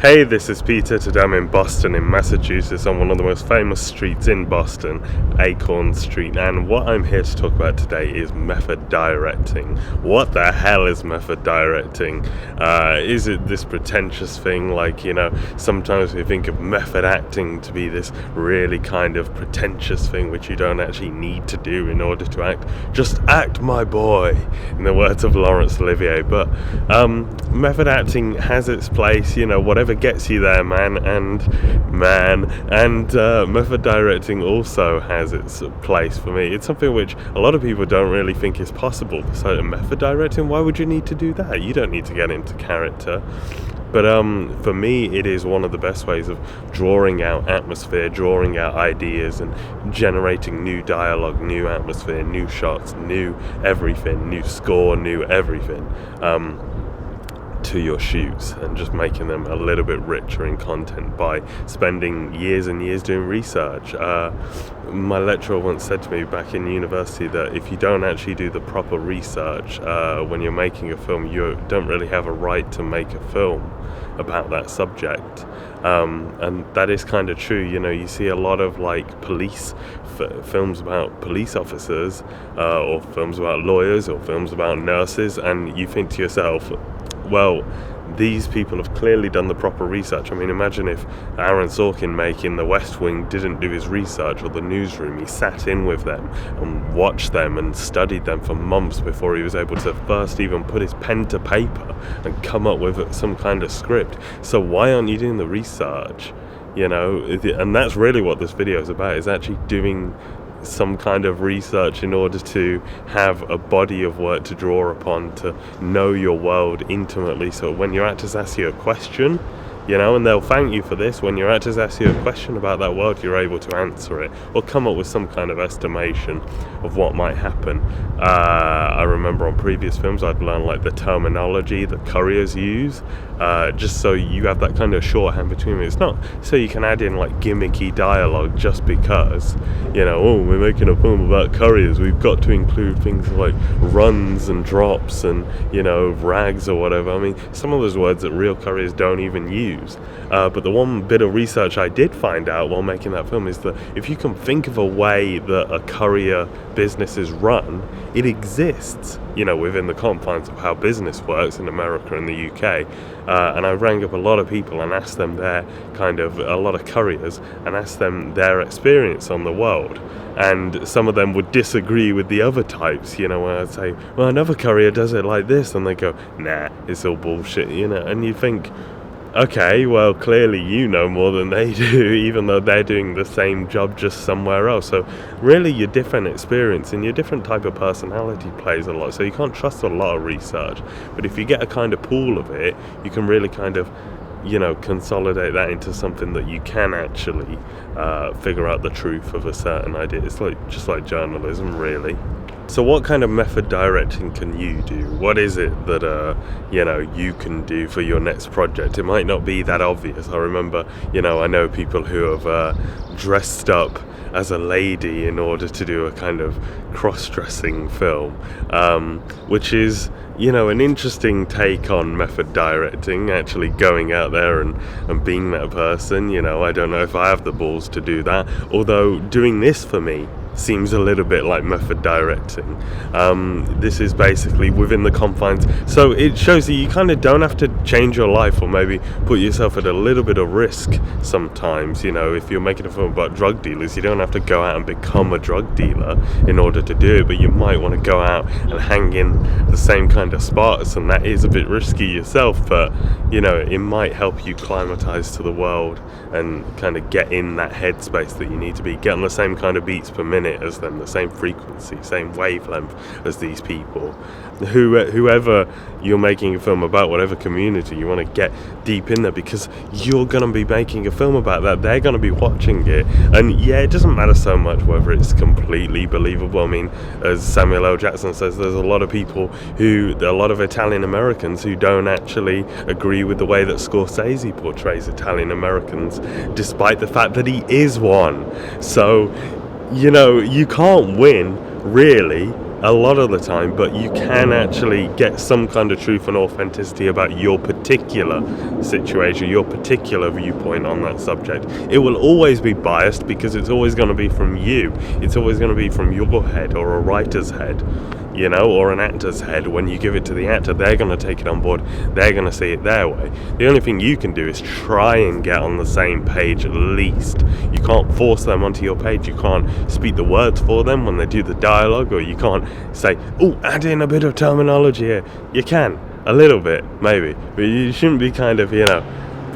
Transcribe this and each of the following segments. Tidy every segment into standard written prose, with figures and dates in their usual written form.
Hey, this is Peter. Today I'm in Boston, in Massachusetts, on one of the most famous streets in Boston, Acorn Street. And what I'm here to talk about today is method directing. What the hell is method directing? Is it this pretentious thing like, sometimes we think of method acting to be this really kind of pretentious thing which you don't actually need to do in order to act. Just act, my boy, in the words of Laurence Olivier. But method acting has its place, whatever gets you there, man, and method directing also has its place for me. It's something which a lot of people don't really think is possible. So method directing, why would you need to do that? You don't need to get into character. But for me, it is one of the best ways of drawing out atmosphere, drawing out ideas, and generating new dialogue, new atmosphere, new shots, new everything, new score, new everything to your shoots, and just making them a little bit richer in content by spending years and years doing research. My lecturer once said to me back in university that if you don't actually do the proper research when you're making a film, you don't really have a right to make a film about that subject. And that is kind of true. You see a lot of police films about police officers, or films about lawyers, or films about nurses, and you think to yourself, well, these people have clearly done the proper research. I mean, imagine if Aaron Sorkin making The West Wing didn't do his research, or The Newsroom. He sat in with them and watched them and studied them for months before he was able to first even put his pen to paper and come up with some kind of script. So why aren't you doing the research? And that's really what this video is about, is actually doing some kind of research in order to have a body of work to draw upon, to know your world intimately, so when your actors ask you a question, and they'll thank you for this, when your actors ask you a question about that world, you're able to answer it or come up with some kind of estimation of what might happen. I remember on previous films I'd learn the terminology that couriers use, just so you have that kind of shorthand between them. It's not so you can add in gimmicky dialogue just because, we're making a film about couriers, we've got to include things like runs and drops and, rags or whatever. I mean, some of those words that real couriers don't even use. But the one bit of research I did find out while making that film is that if you can think of a way that a courier business is run, it exists, within the confines of how business works in America and the UK. And I rang up a lot of people and asked them a lot of couriers, and asked them their experience on the world. And some of them would disagree with the other types, when I'd say, well, another courier does it like this, and they go, nah, it's all bullshit, and you think, okay, well, clearly you know more than they do, even though they're doing the same job just somewhere else. So really your different experience and your different type of personality plays a lot. So you can't trust a lot of research. But if you get a kind of pool of it, you can really kind of, consolidate that into something that you can actually figure out the truth of a certain idea. It's just like journalism, really. So what kind of method directing can you do? What is it that, you can do for your next project? It might not be that obvious. I remember, I know people who have dressed up as a lady in order to do a kind of cross-dressing film, which is, an interesting take on method directing, actually going out there and being that person. I don't know if I have the balls to do that, although doing this for me seems a little bit like method directing. This is basically within the confines, so it shows that you kind of don't have to change your life or maybe put yourself at a little bit of risk sometimes. If you're making a film about drug dealers, you don't have to go out and become a drug dealer in order to do it, but you might want to go out and hang in the same kind of spots, and that is a bit risky yourself, but it might help you climatize to the world and kind of get in that headspace that you need to be, get on the same kind of beats per minute as them, the same frequency, same wavelength as these people. Whoever you're making a film about, whatever community, you want to get deep in there, because you're going to be making a film about that. They're going to be watching it, and it doesn't matter so much whether it's completely believable. I mean, as Samuel L. Jackson says, there's a lot of Italian Americans who don't actually agree with the way that Scorsese portrays Italian Americans, despite the fact that he is one. So you can't win really a lot of the time, but you can actually get some kind of truth and authenticity about your particular situation, your particular viewpoint on that subject. It will always be biased because it's always going to be from you. It's always going to be from your head, or a writer's head, or an actor's head. When you give it to the actor, they're going to take it on board. They're going to see it their way. The only thing you can do is try and get on the same page at least. You can't force them onto your page. You can't speak the words for them when they do the dialogue, or you can't say, oh, add in a bit of terminology here. You can, a little bit, maybe, but you shouldn't be kind of,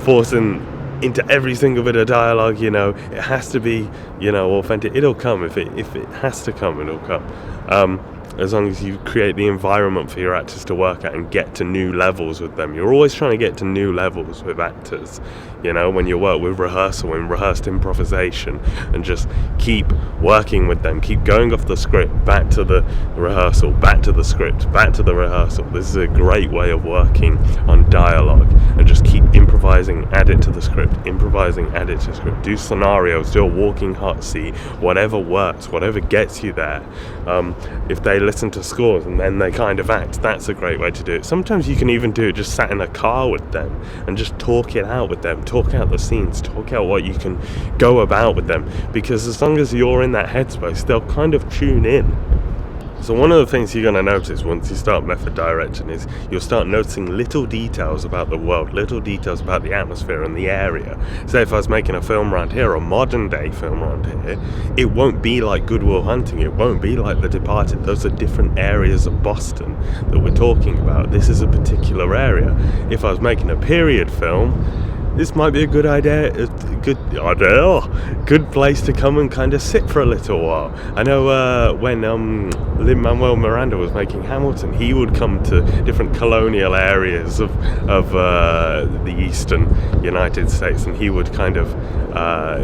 forcing into every single bit of dialogue. It has to be, authentic. It'll come. If it has to come, it'll come. As long as you create the environment for your actors to work at and get to new levels with them. You're always trying to get to new levels with actors, when you work with rehearsal and rehearsed improvisation, and just keep working with them, keep going off the script, back to the rehearsal, back to the script, back to the rehearsal. This is a great way of working on dialogue, and just keep improvising, add it to the script, improvising, add it to the script, do scenarios, do a walking hot seat, whatever works, whatever gets you there. If they listen to scores and then they kind of act, that's a great way to do it. Sometimes you can even do it just sat in a car with them and just talk it out with them, talk out the scenes, talk out what you can go about with them, because as long as you're in that headspace, they'll kind of tune in. So one of the things you're going to notice once you start method directing is you'll start noticing little details about the world, little details about the atmosphere and the area. Say if I was making a film around here, a modern day film around here, it won't be like Good Will Hunting, it won't be like The Departed. Those are different areas of Boston that we're talking about. This is a particular area. If I was making a period film, this might be a good place to come and kind of sit for a little while. I know when Lin-Manuel Miranda was making Hamilton, he would come to different colonial areas of the eastern United States, and he would kind of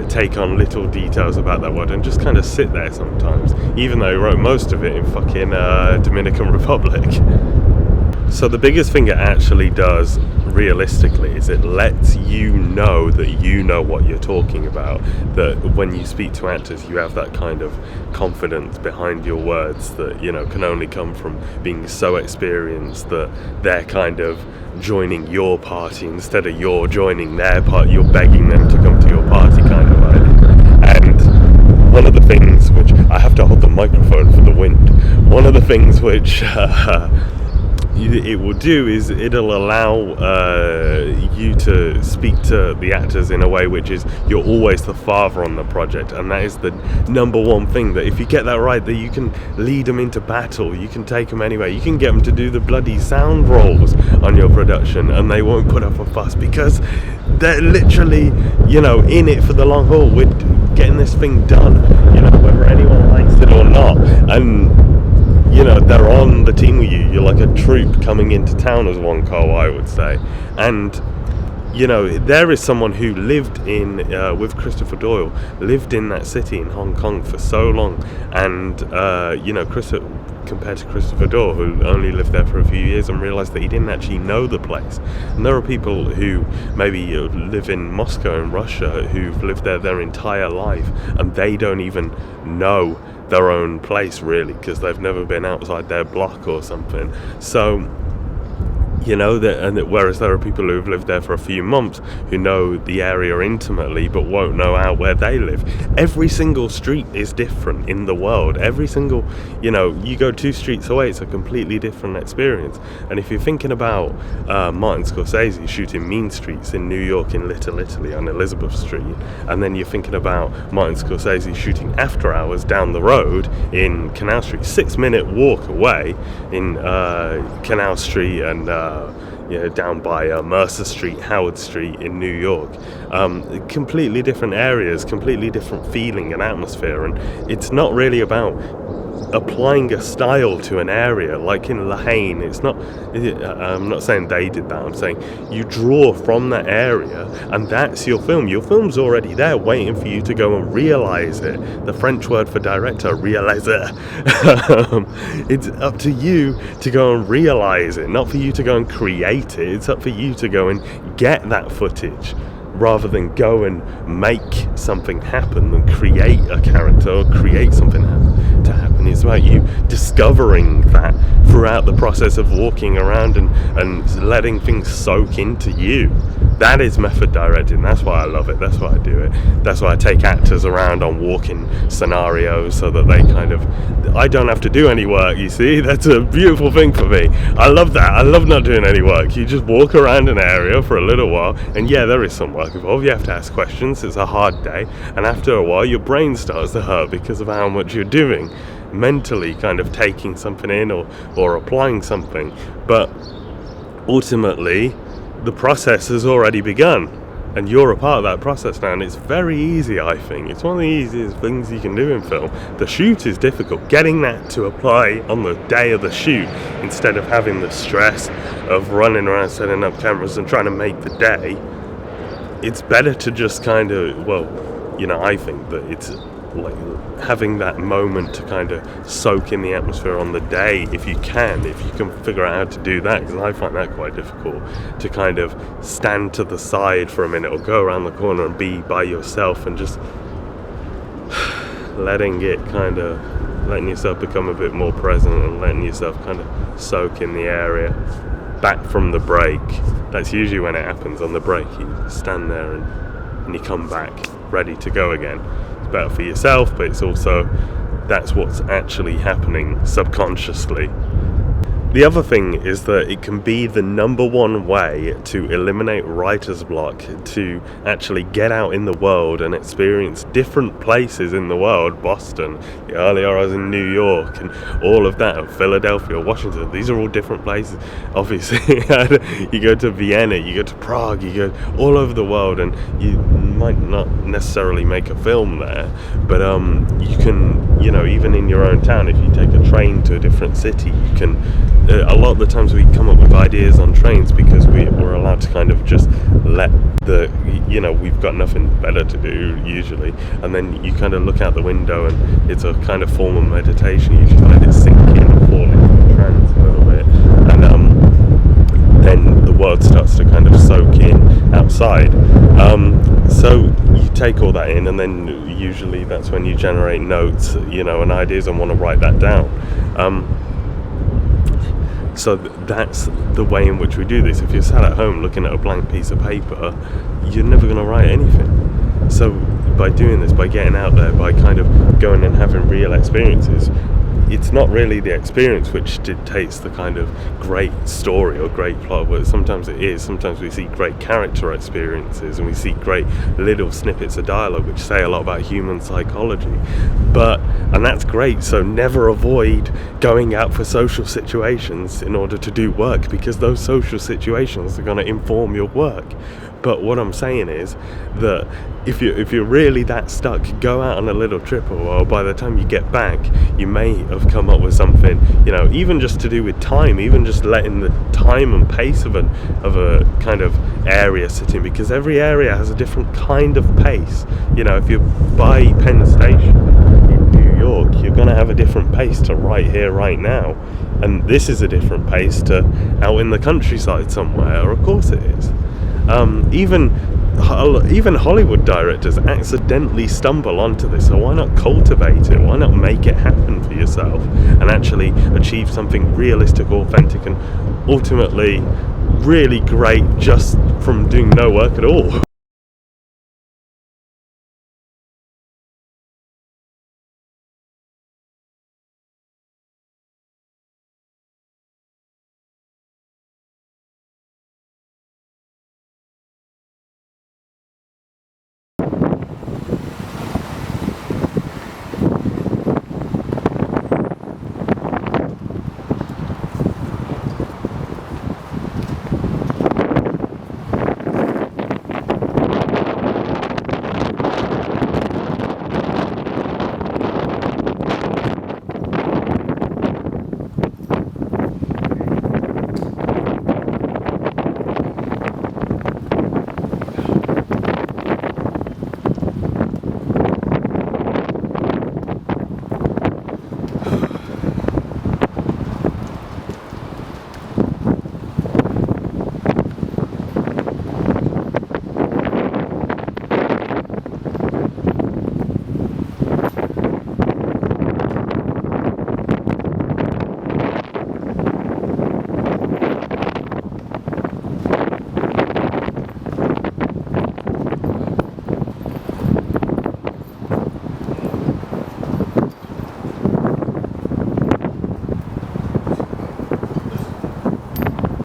take on little details about that world and just kind of sit there sometimes, even though he wrote most of it in fucking Dominican Republic. So the biggest thing it actually does realistically is it lets you know that you know what you're talking about, that when you speak to actors you have that kind of confidence behind your words that can only come from being so experienced that they're kind of joining your party instead of you're joining their party. You're begging them to come to your party kind of idea. And one of the things which I have to hold the microphone for the wind, one of the things which it will do is it'll allow you to speak to the actors in a way which is you're always the father on the project, and that is the number one thing, that if you get that right, that you can lead them into battle, you can take them anywhere, you can get them to do the bloody sound rolls on your production and they won't put up a fuss because they're literally in it for the long haul. We're getting this thing done, whether anyone likes it or not, and they're on the team with you. You're like a troop coming into town, as one call I would say. And there is someone who lived in with Christopher Doyle, lived in that city in Hong Kong for so long, and compared to Christopher Doyle, who only lived there for a few years and realized that he didn't actually know the place. And there are people who maybe live in Moscow in Russia who've lived there their entire life and they don't even know their own place really, because they've never been outside their block or something. So whereas there are people who've lived there for a few months who know the area intimately but won't know out where they live. Every single street is different in the world. Every single, you go 2 streets away, it's a completely different experience. And if you're thinking about Martin Scorsese shooting Mean Streets in New York in Little Italy on Elizabeth Street, and then you're thinking about Martin Scorsese shooting After Hours down the road in Canal Street, 6-minute walk away in Canal Street, and down by Mercer Street, Howard Street in New York. Completely different areas, completely different feeling and atmosphere, and it's not really about applying a style to an area like in La Haine. It's not, I'm not saying they did that, I'm saying you draw from that area and that's your film. Your film's already there waiting for you to go and realize it. The French word for director, réaliser. It's up to you to go and realize it, not for you to go and create it. It's up for you to go and get that footage, rather than go and make something happen and create a character or create something to happen. It's about you discovering that throughout the process of walking around and letting things soak into you. That is method directing. That's why I love it. That's why I do it. That's why I take actors around on walking scenarios so that they I don't have to do any work, you see. That's a beautiful thing for me. I love that. I love not doing any work. You just walk around an area for a little while, and yeah, there is some work involved. You have to ask questions. It's a hard day, and after a while your brain starts to hurt because of how much you're doing mentally, kind of taking something in or applying something. But ultimately the process has already begun, and you're a part of that process now, and it's very easy. I think it's one of the easiest things you can do in film. The shoot is difficult. Getting that to apply on the day of the shoot, instead of having the stress of running around setting up cameras and trying to make the day, it's better to just kind of, I think that it's like having that moment to kind of soak in the atmosphere on the day, if you can figure out how to do that, because I find that quite difficult, to kind of stand to the side for a minute or go around the corner and be by yourself and just letting yourself become a bit more present and letting yourself kind of soak in the area. Back from the break, that's usually when it happens. On the break you stand there and you come back ready to go again. It's better for yourself, but it's also, that's what's actually happening subconsciously. The other thing is that it can be the number one way to eliminate writer's block, to actually get out in the world and experience different places in the world. Boston, earlier I was in New York, and all of that, and Philadelphia, Washington, these are all different places. Obviously, you go to Vienna, you go to Prague, you go all over the world, and you might not necessarily make a film there, but you can, even in your own town, if you take a train to a different city, you can, a lot of the times we come up with ideas on trains because we're allowed to kind of just let we've got nothing better to do usually, and then you kind of look out the window and it's a kind of form of meditation. You just let it sink in and fall into trance a little bit, and then the world starts to kind of soak in outside. So you take all that in, and then usually that's when you generate notes, and ideas, and want to write that down. So that's the way in which we do this. If you're sat at home looking at a blank piece of paper, you're never going to write anything. So by doing this, by getting out there, by kind of going and having real experiences, it's not really the experience which dictates the kind of great story or great plot, but sometimes it is. Sometimes we see great character experiences and we see great little snippets of dialogue which say a lot about human psychology. And that's great, so never avoid going out for social situations in order to do work, because those social situations are going to inform your work. But what I'm saying is that if you're really that stuck, go out on a little trip, or by the time you get back, you may have come up with something, even just to do with time, even just letting the time and pace of a kind of area sit in, because every area has a different kind of pace. If you're by Penn Station in New York, you're going to have a different pace to right here, right now. And this is a different pace to out in the countryside somewhere. Of course it is. Even Hollywood directors accidentally stumble onto this, so why not cultivate it? Why not make it happen for yourself and actually achieve something realistic, authentic, and ultimately really great just from doing no work at all?